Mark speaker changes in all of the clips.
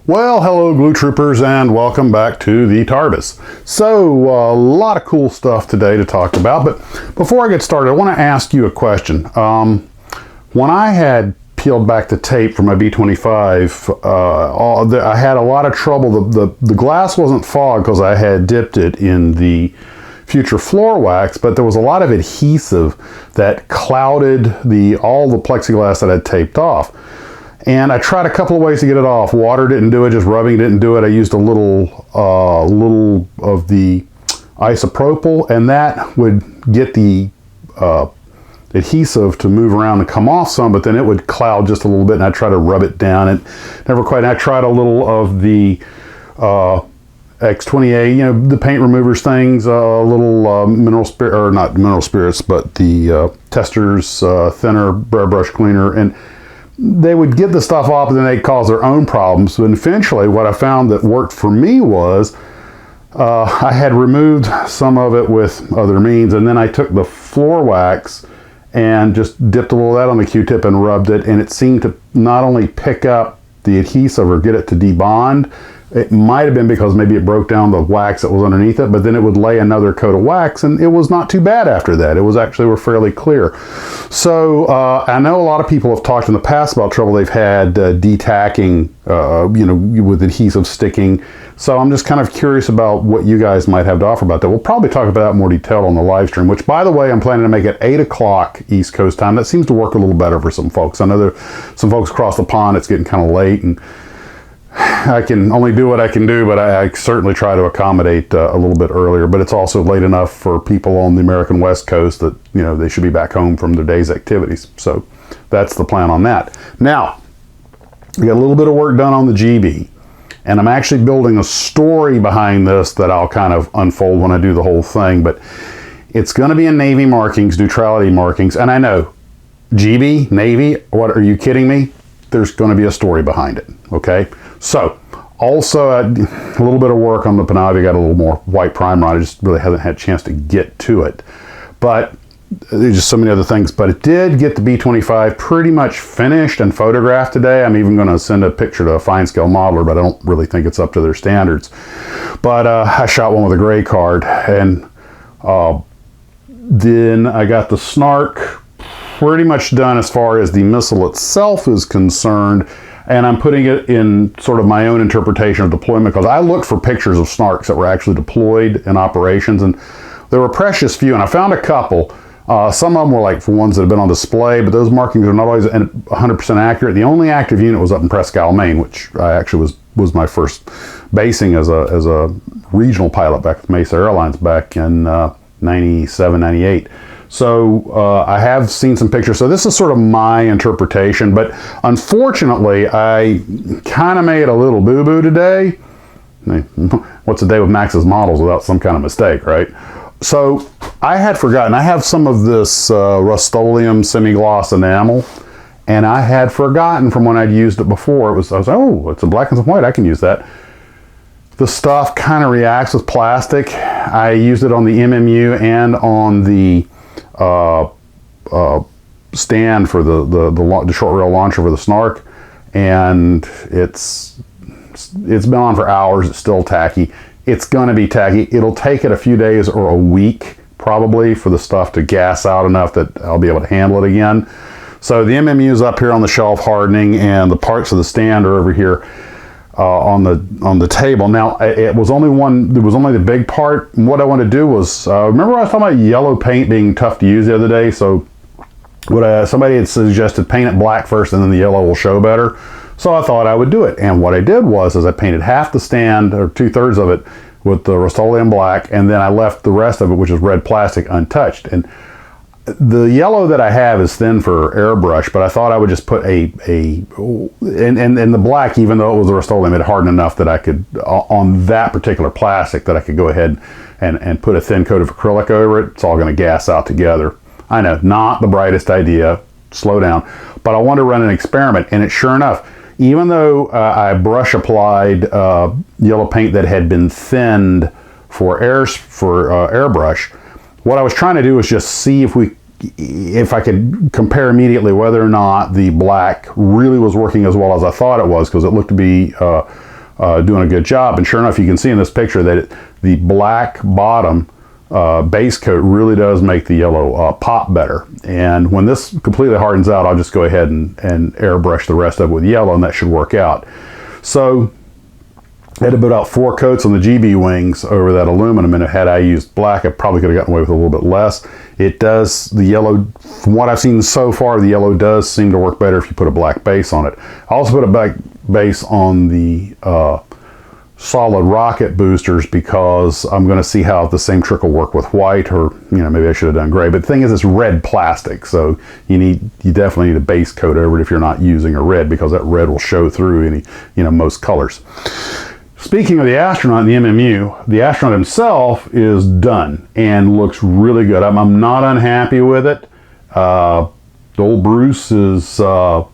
Speaker 1: Well, hello glue troopers and welcome back to the TARDIS. So, a lot of cool stuff today to talk about, but before I get started, I want to ask you a question. When I had peeled back the tape from my V25, I had a lot of trouble. The glass wasn't fogged because I had dipped it in the future floor wax, but there was a lot of adhesive that clouded all the plexiglass that I'd taped off. And I tried a couple of ways to get it off. Water didn't do it, just rubbing didn't do it. I used a little of the isopropyl, and that would get the adhesive to move around and come off some, but then it would cloud just a little bit, and I tried to rub it down. It never quite. And I tried a little of the X28, you know, the paint removers things, a little mineral spirit, or not mineral spirits, but the testers thinner, brush cleaner, and they would get the stuff off and then they'd cause their own problems. And eventually what I found that worked for me was I had removed some of it with other means, and then I took the floor wax and just dipped a little of that on the Q-tip and rubbed it, and it seemed to not only pick up the adhesive or get it to debond. It might have been because maybe it broke down the wax that was underneath it, but then it would lay another coat of wax, and it was not too bad after that. It was actually fairly clear. So I know a lot of people have talked in the past about trouble they've had detacking, you know, with adhesive sticking. So I'm just kind of curious about what you guys might have to offer about that. We'll probably talk about that in more detail on the live stream, which, by the way, I'm planning to make it 8 o'clock East Coast time. That seems to work a little better for some folks. I know there some folks across the pond, it's getting kind of late, and I can only do what I can do, but I certainly try to accommodate a little bit earlier. But it's also late enough for people on the American West Coast that, you know, they should be back home from their day's activities. So that's the plan on that. Now, we got a little bit of work done on the GB, and I'm actually building a story behind this that I'll kind of unfold when I do the whole thing. But it's going to be in Navy markings, neutrality markings. And I know, GB, Navy, what, are you kidding me? There's going to be a story behind it, okay? So, also a little bit of work on the Penavi, got a little more white primer on it. I just really haven't had a chance to get to it. But there's just so many other things. But it did get the B25 pretty much finished and photographed today. I'm even going to send a picture to a fine scale modeler, but I don't really think it's up to their standards. But I shot one with a gray card, and then I got the SNARK pretty much done as far as the missile itself is concerned, and I'm putting it in sort of my own interpretation of deployment, because I looked for pictures of SNARKs that were actually deployed in operations, and there were precious few, and I found a couple. Some of them were like for ones that have been on display, but those markings are not always 100% accurate. The only active unit was up in Presque Isle, Maine, which I actually was my first basing as a regional pilot back with Mesa Airlines back in 97, 98. So I have seen some pictures. So this is sort of my interpretation, but unfortunately I kind of made a little boo-boo today. What's a day with Max's models without some kind of mistake, right? So I had forgotten. I have some of this Rust-Oleum semi-gloss enamel, and I had forgotten from when I'd used it before. I was like, oh, it's a black and some white. I can use that. The stuff kind of reacts with plastic. I used it on the MMU and on the stand for the short rail launcher for the SNARK, and it's been on for hours. It's still tacky. It's gonna be tacky. It'll take it a few days or a week probably for the stuff to gas out enough that I'll be able to handle it again. So the MMU is up here on the shelf hardening, and the parts of the stand are over here on the table. Now it was only one. There was only the big part. And what I want to do was remember I was talking about yellow paint being tough to use the other day. So somebody had suggested paint it black first, and then the yellow will show better. So I thought I would do it. And what I did was I painted half the stand, or 2/3 of it, with the Rust-Oleum black, and then I left the rest of it, which is red plastic, untouched. And the yellow that I have is thin for airbrush, but I thought I would just put and the black, even though it was the Rust-Oleum, it hardened enough that I could, on that particular plastic, that I could go ahead and put a thin coat of acrylic over it. It's all going to gas out together. I know, not the brightest idea. Slow down. But I wanted to run an experiment, and it sure enough, even though I brush applied yellow paint that had been thinned for airbrush, what I was trying to do was just see if I could compare immediately whether or not the black really was working as well as I thought it was, because it looked to be doing a good job. And sure enough, you can see in this picture that the black bottom base coat really does make the yellow pop better. And when this completely hardens out, I'll just go ahead and airbrush the rest of it with yellow, and that should work out. So I had to put about 4 coats on the GB wings over that aluminum, and had I used black, I probably could have gotten away with a little bit less. It does, the yellow, from what I've seen so far, the yellow does seem to work better if you put a black base on it. I also put a black base on the solid rocket boosters because I'm going to see how the same trick will work with white, or maybe I should have done gray. But the thing is, it's red plastic, so you definitely need a base coat over it if you're not using a red, because that red will show through any most colors. Speaking of the astronaut and the MMU, the astronaut himself is done and looks really good. I'm not unhappy with it. The old Bruce is. What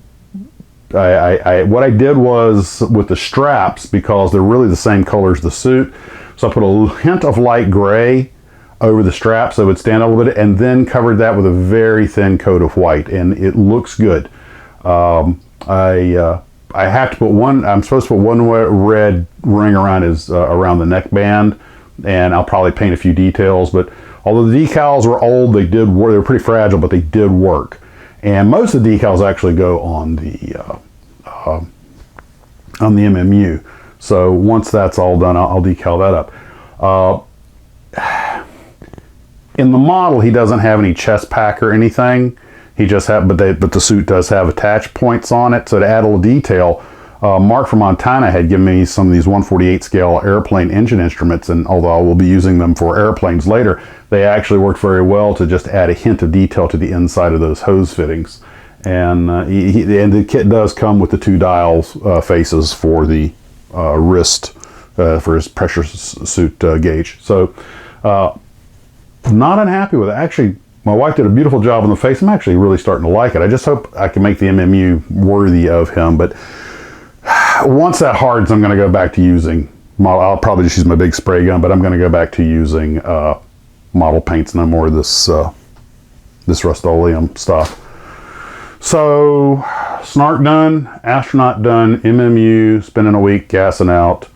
Speaker 1: I did was with the straps, because they're really the same color as the suit, so I put a hint of light gray over the straps so it would stand out a little bit, and then covered that with a very thin coat of white, and it looks good. I have to put I'm supposed to put one red ring around around the neckband, and I'll probably paint a few details. But although the decals were old, they were pretty fragile, but they did work. And most of the decals actually go on the MMU. So once that's all done, I'll decal that up. In the model, he doesn't have any chest pack or anything. He just but the suit does have attach points on it. So to add a little detail, Mark from Montana had given me some of these 1/48 scale airplane engine instruments, and although I will be using them for airplanes later, they actually worked very well to just add a hint of detail to the inside of those hose fittings. And the kit does come with the 2 dials faces for the wrist for his pressure suit gauge. So not unhappy with it. Actually, my wife did a beautiful job on the face. I'm actually really starting to like it. I just hope I can make the MMU worthy of him. But once that hardens, I'm going to go back to using model. I'll probably just use my big spray gun, but I'm going to go back to using model paints, no more of this this Rust-Oleum stuff. So SNARK done, astronaut done, MMU, spending a week gassing out.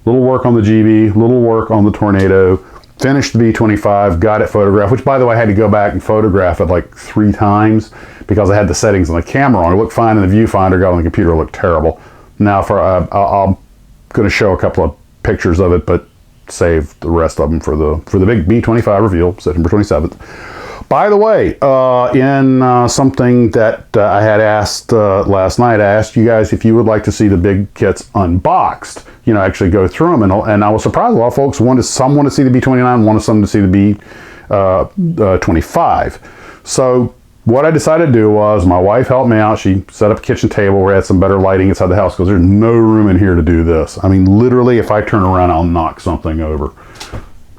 Speaker 1: Little work on the GB, little work on the Tornado. Finished the V25, got it photographed, which by the way I had to go back and photograph it like 3 times because I had the settings on the camera on. It looked fine in the viewfinder, got on the computer, it looked terrible. Now I'm going to show a couple of pictures of it, but save the rest of them for the big V25 reveal, September 27th. By the way, in something that I had asked last night, I asked you guys if you would like to see the big kits unboxed, actually go through them. And I was surprised a lot of folks some want to see the B29, some to see the B25. So what I decided to do was my wife helped me out. She set up a kitchen table where I had some better lighting inside the house because there's no room in here to do this. I mean, literally, if I turn around, I'll knock something over.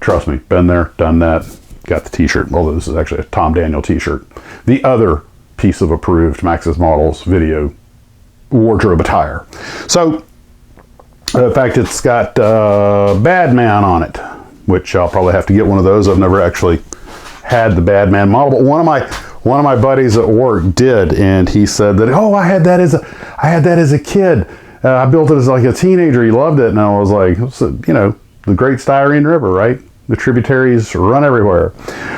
Speaker 1: Trust me, been there, done that. Got the t-shirt, although this is actually a Tom Daniel t-shirt. The other piece of approved Maxxis Models video wardrobe attire. So, in fact, it's got Bad Man on it, which I'll probably have to get one of those. I've never actually had the Bad Man model, but one of my buddies at work did, and he said that, oh, I had that as a kid. I built it as like a teenager. He loved it, and I was like, the Great Styrene River, right? The tributaries run everywhere.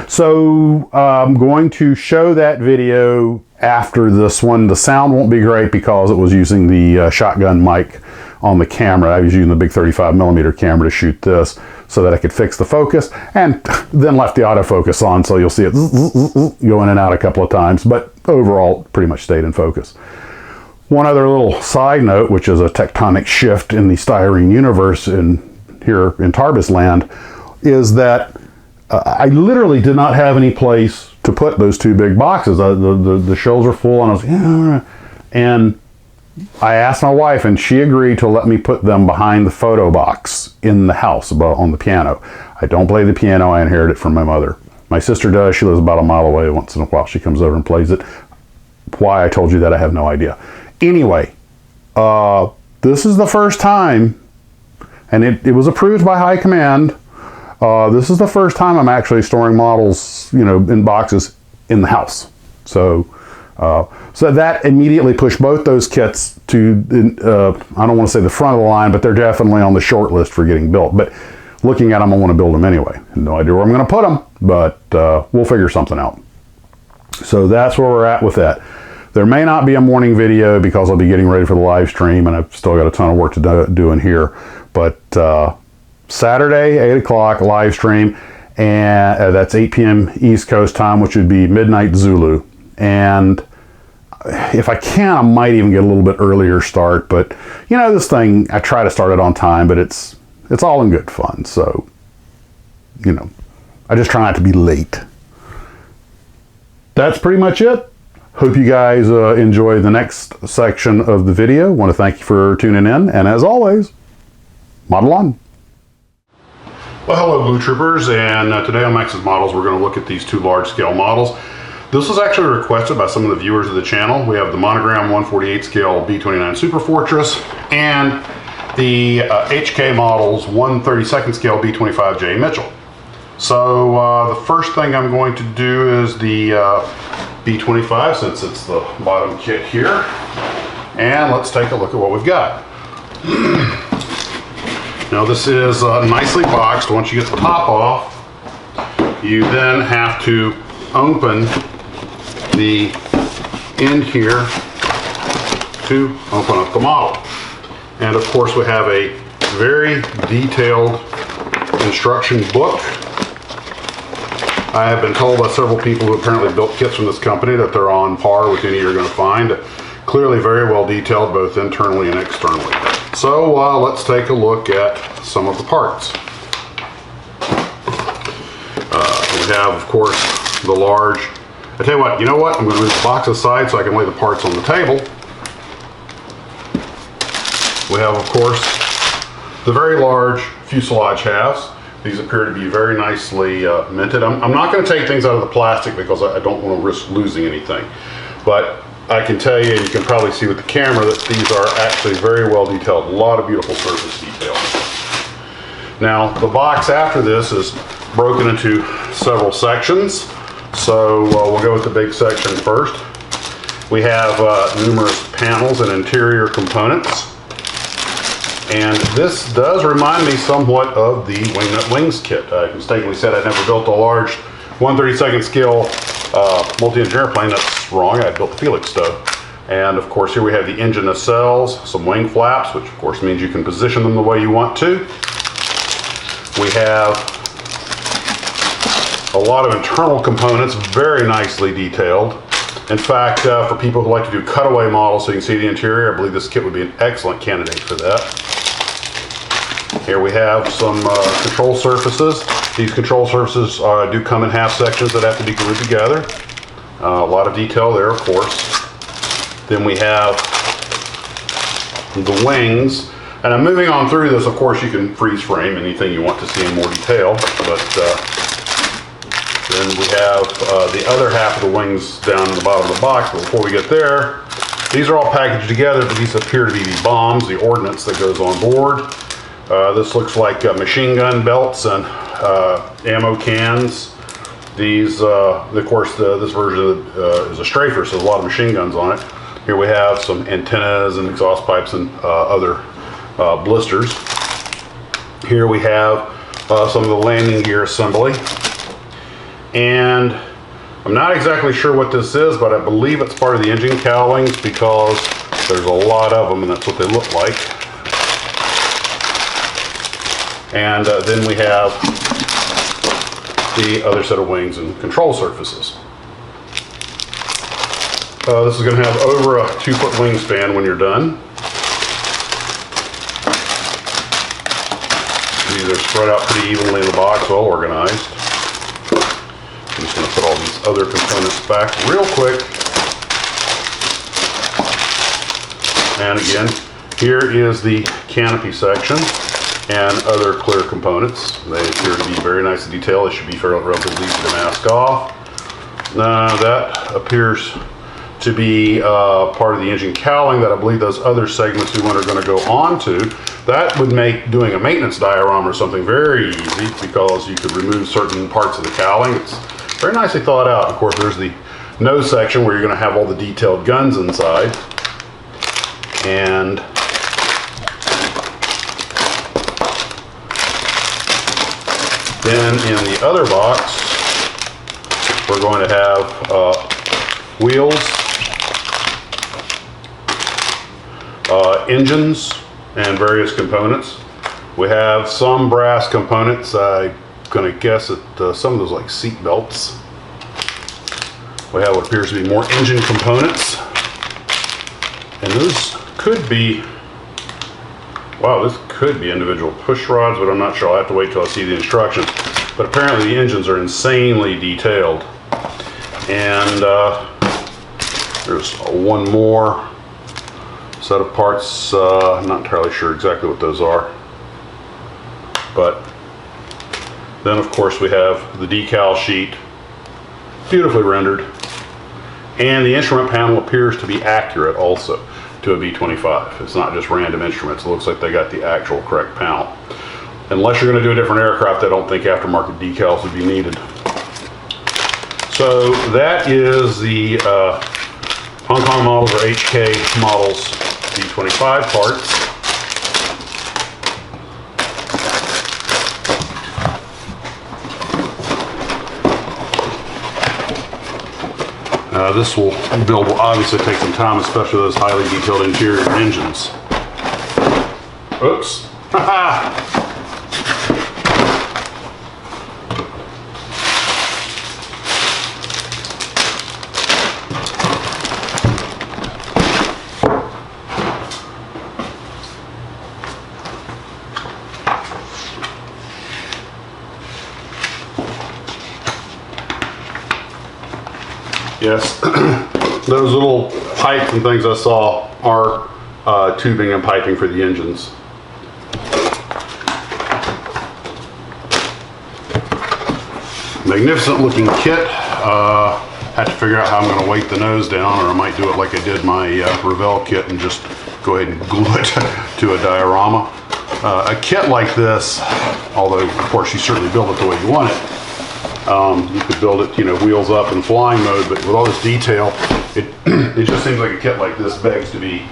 Speaker 1: So I'm going to show that video after this one. The sound won't be great because it was using the shotgun mic on the camera. I was using the big 35mm camera to shoot this so that I could fix the focus, and then left the autofocus on, so you'll see it go in and out a couple of times, but overall pretty much stayed in focus. One other little side note, which is a tectonic shift in the styrene universe here in Tarbis land, is that I literally did not have any place to put those 2 big boxes. The shelves were full, and I was like, yeah. And I asked my wife, and she agreed to let me put them behind the photo box in the house on the piano. I don't play the piano. I inherited it from my mother. My sister does. She lives about a mile away. Once in a while she comes over and plays it. Why I told you that, I have no idea. Anyway, this is the first time, and it was approved by high command. This is the first time I'm actually storing models, in boxes in the house. So So that immediately pushed both those kits to, I don't want to say the front of the line, but they're definitely on the short list for getting built. But looking at them, I want to build them anyway. No idea where I'm going to put them, but we'll figure something out. So that's where we're at with that. There may not be a morning video because I'll be getting ready for the live stream, and I've still got a ton of work to do in here. But Saturday, 8 o'clock, live stream, and that's 8 p.m. East Coast time, which would be midnight Zulu. And if I can, I might even get a little bit earlier start. But, you know, this thing, I try to start it on time, but it's all in good fun. So, you know, I just try not to be late. That's pretty much it. Hope you guys enjoy the next section of the video. Want to thank you for tuning in. And as always, model on. Well, hello, Blue Troopers. And today on Max's Models, we're going to look at these two large-scale models. This was actually requested by some of the viewers of the channel. We have the Monogram 148 scale B29 Super Fortress and the HK Models 132nd scale B25J Mitchell. So the first thing I'm going to do is the B25, since it's the bottom kit here. And let's take a look at what we've got. Now this is nicely boxed. Once you get the top off, you then have to open the end here to open up the model. And of course we have a very detailed instruction book. I have been told by several people who apparently built kits from this company that they're on par with any you're going to find. Clearly very well detailed both internally and externally. So let's take a look at some of the parts. We have, of course, the large. I tell you what, I'm going to move the box aside so I can lay the parts on the table. We have, of course, the very large fuselage halves. These appear to be very nicely minted. I'm not going to take things out of the plastic because I don't want to risk losing anything. But I can tell you, and you can probably see with the camera, that these are actually very well detailed. A lot of beautiful surface detail. Now, the box after this is broken into several sections. So we'll go with the big section first. We have numerous panels and interior components. And this does remind me somewhat of the Wingnut Wings kit. I mistakenly said I never built a large 132nd scale multi-engineer plane. That's wrong. I built the Felix stub. And of course here we have the engine nacelles, some wing flaps, which of course means you can position them the way you want to. We have a lot of internal components, very nicely detailed. In fact, for people who like to do cutaway models so you can see the interior, I believe this kit would be an excellent candidate for that. Here we have some control surfaces. These control surfaces do come in half sections that have to be glued together. A lot of detail there, of course. Then we have the wings. And I'm moving on through this. Of course, you can freeze frame anything you want to see in more detail. But then we have the other half of the wings down in the bottom of the box. But before we get there, these are all packaged together, but these appear to be the bombs, the ordnance that goes on board. This looks like machine gun belts and ammo cans. These, of course, this version is a strafer, so there's a lot of machine guns on it. Here we have some antennas and exhaust pipes and other blisters. Here we have some of the landing gear assembly. And I'm not exactly sure what this is, but I believe it's part of the engine cowlings because there's a lot of them and that's what they look like. And then we have the other set of wings and control surfaces. This is going to have over a 2-foot wingspan when you're done. These are spread out pretty evenly in the box, well organized. I'm just going to put all these other components back real quick. And again, here is the canopy section and other clear components. They appear to be very nicely detailed. It should be relatively easy to mask off. That appears to be part of the engine cowling that I believe those other segments we want are going to go on to. That would make doing a maintenance diorama or something very easy because you could remove certain parts of the cowling. It's very nicely thought out. Of course, there's the nose section where you're going to have all the detailed guns inside. And then in the other box, we're going to have wheels, engines, and various components. We have some brass components. I'm going to guess that some of those like seat belts. We have what appears to be more engine components. And those could be, wow, this could be individual push rods, but I'm not sure. I'll have to wait till I see the instructions. But apparently the engines are insanely detailed. And there's one more set of parts. I'm not entirely sure exactly what those are. But then of course we have the decal sheet, beautifully rendered. And the instrument panel appears to be accurate also to a V25. It's not just random instruments. It looks like they got the actual correct panel. Unless you're going to do a different aircraft, I don't think aftermarket decals would be needed. So that is the Hong Kong models or HK models V25 parts. This build will obviously take some time, especially those highly detailed interior engines. Oops. Yes, those little pipes and things I saw are tubing and piping for the engines. Magnificent looking kit. Had to figure out how I'm going to weight the nose down, or I might do it like I did my Reveal kit and just go ahead and glue it to a diorama. A kit like this, although of course you certainly build it the way you want it, you could build it, you know, wheels up in flying mode, but with all this detail, it just seems like a kit like this begs to be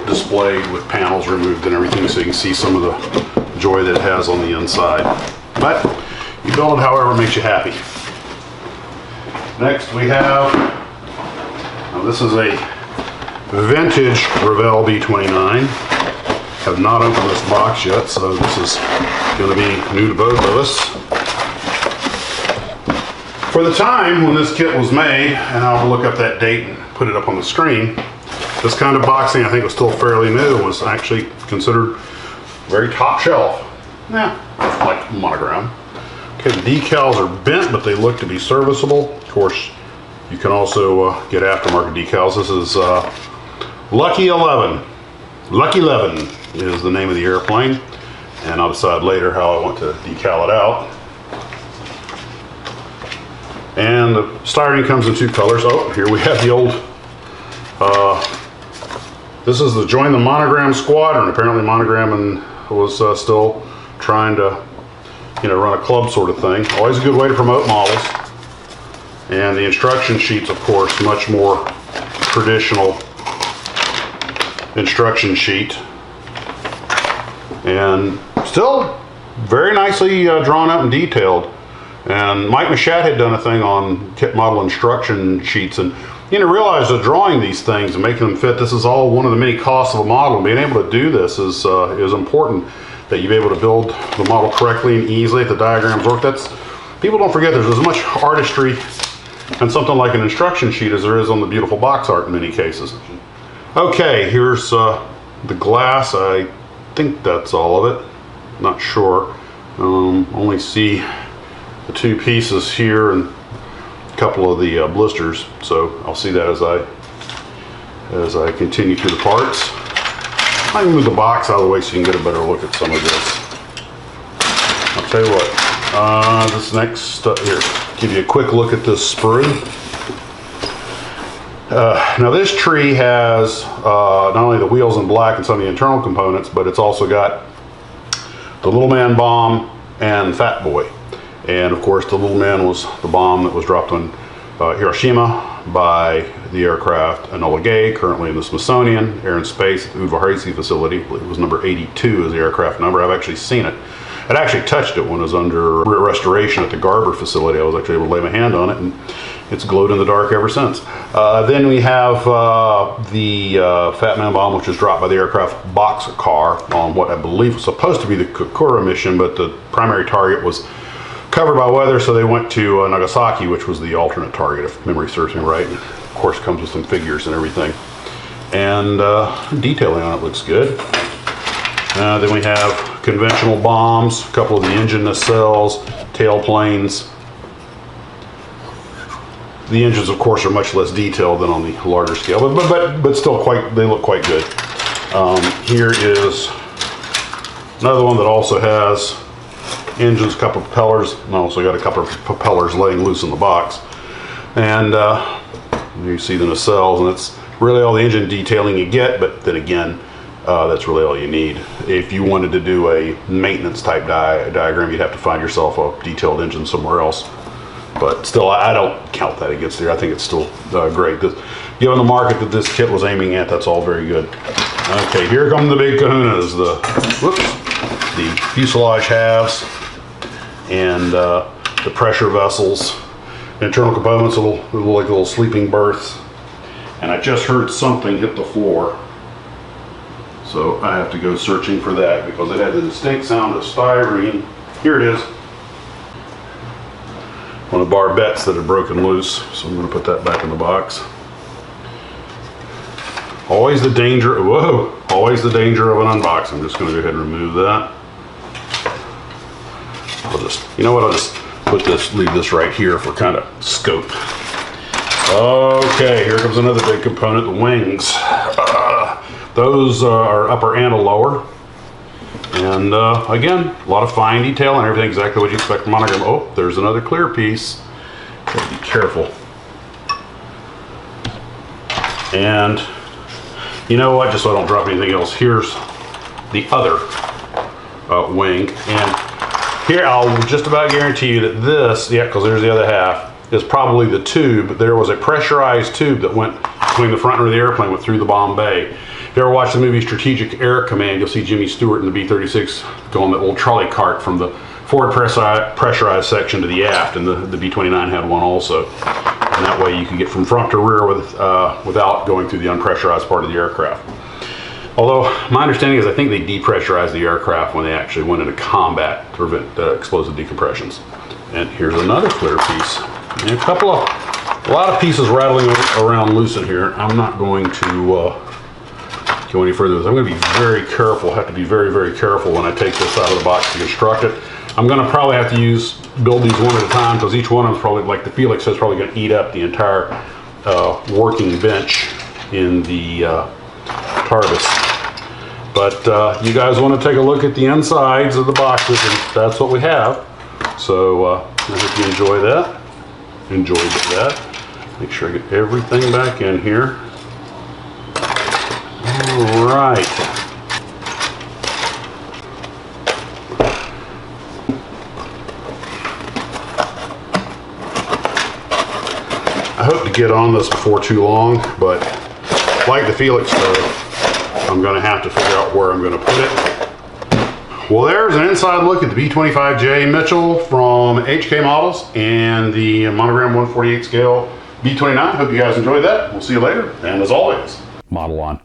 Speaker 1: displayed with panels removed and everything, so you can see some of the joy that it has on the inside. But you build it however makes you happy. Next we have, now this is a vintage Reveal V29. Have not opened this box yet, so this is going to be new to both of us. For the time when this kit was made, and I'll look up that date and put it up on the screen, this kind of boxing I think was still fairly new, was actually considered very top shelf. Yeah, like monogram. Okay, the decals are bent, but they look to be serviceable. Of course, you can also get aftermarket decals. This is Lucky 11. Lucky 11 is the name of the airplane, and I'll decide later how I want to decal it out. And the styrene comes in two colors. Oh, here we have the old, this is the Join the Monogram Squadron. Apparently Monogram was still trying to, you know, run a club sort of thing. Always a good way to promote models. And the instruction sheets, of course, much more traditional instruction sheet. And still very nicely drawn up and detailed. And Mike Machat had done a thing on kit model instruction sheets, and you know, realize that drawing these things and making them fit, this is all one of the many costs of a model. And being able to do this is important, that you be able to build the model correctly and easily, the diagrams work. That's, people don't forget there's as much artistry in something like an instruction sheet as there is on the beautiful box art in many cases. Okay, here's the glass. I think that's all of it. Not sure. Only see the two pieces here and a couple of the blisters, so I'll see that as I continue through the parts. I can move the box out of the way so you can get a better look at some of this. I'll tell you what, this next here, give you a quick look at this sprue. Now this tree has not only the wheels in black and some of the internal components, but it's also got the Little Man bomb and Fat Boy. And of course the Little Man was the bomb that was dropped on Hiroshima by the aircraft Enola Gay, currently in the Smithsonian Air and Space at the Udvar-Hazy facility. I believe it was number 82 is the aircraft number. I've actually seen it. I'd actually touched it when it was under restoration at the Garber facility. I was actually able to lay my hand on it, and it's glowed in the dark ever since. Then we have the Fat Man bomb, which was dropped by the aircraft Boxcar on what I believe was supposed to be the Kokura mission, but the primary target was covered by weather, so they went to Nagasaki, which was the alternate target, if memory serves me right. And of course, comes with some figures and everything. And detailing on it looks good. Then we have conventional bombs, a couple of the engine nacelles, tailplanes. The engines, of course, are much less detailed than on the larger scale, but still they look quite good. Here is another one that also has engines, a couple of propellers, and also got a couple of propellers laying loose in the box. And you see the nacelles, and it's really all the engine detailing you get, but then again, that's really all you need. If you wanted to do a maintenance type diagram, you'd have to find yourself a detailed engine somewhere else. But still, I don't count that against there. I think it's still great. Given the market that this kit was aiming at, that's all very good. Okay, here come the big kahunas, the fuselage halves and the pressure vessels. Internal components will look like little sleeping berths. And I just heard something hit the floor. So I have to go searching for that because it had the distinct sound of styrene. Here it is. One of the barbettes that had broken loose. So I'm going to put that back in the box. Always the danger, always the danger of an unboxing. I'm just going to go ahead and remove that. You know what, I'll just leave this right here for kind of scope. Okay, here comes another big component, the wings. Those are upper and a lower. And again, a lot of fine detail and everything exactly what you expect from monogram. Oh, there's another clear piece. Gotta be careful. And you know what, just so I don't drop anything else, here's the other wing. And here, I'll just about guarantee you that this, yeah, because there's the other half, is probably the tube. There was a pressurized tube that went between the front and rear of the airplane, went through the bomb bay. If you ever watch the movie Strategic Air Command, you'll see Jimmy Stewart in the B-36 go on that little trolley cart from the forward pressurized section to the aft, and the B-29 had one also. And that way you can get from front to rear without going through the unpressurized part of the aircraft. Although my understanding is I think they depressurized the aircraft when they actually went into combat to prevent explosive decompressions. And here's another clear piece. And a lot of pieces rattling around loose in here. I'm not going to go any further with it. I'm going to be very careful, have to be very, very careful when I take this out of the box to construct it. I'm going to probably have to build these one at a time because each one of them is probably, like the Felix says, probably going to eat up the entire working bench in the TARDIS. But you guys want to take a look at the insides of the boxes, and that's what we have. So I hope you enjoy that. Enjoyed that. Make sure I get everything back in here. All right. I hope to get on this before too long, but like the Felix stove, I'm going to have to figure out where I'm going to put it. Well, there's an inside look at the V25J Mitchell from HK Models and the Monogram 148 scale B29. Hope you guys enjoyed that. We'll see you later, and as always, model on.